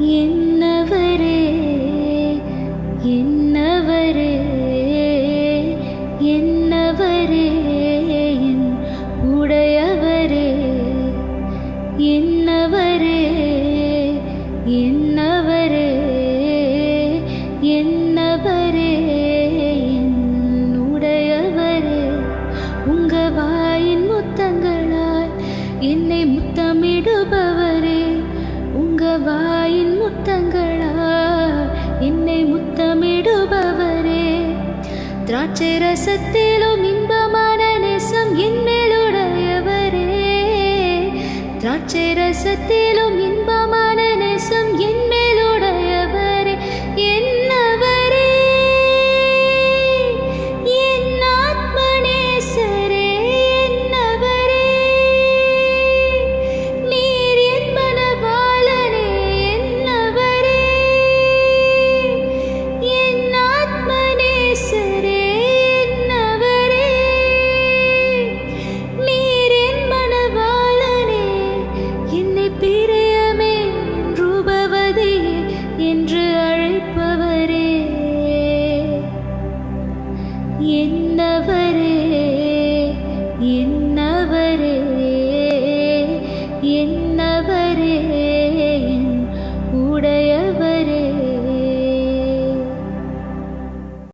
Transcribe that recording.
என்னவரே என்னவரே என்னவரே என் உடையவரே என்னவரே என்னவரே என்னவரே என் உடையவரே உங்க வாயின் முத்தங்களால் என்னை முத்தமிடுபவரே உங்க வாயின் முத்தங்களால் என்னை முத்தமிடுபவரே திராட்சை ரசத்திலும் இன்பமான நேசம் என் மேலுடையவரே திராட்சை ரசத்திலும்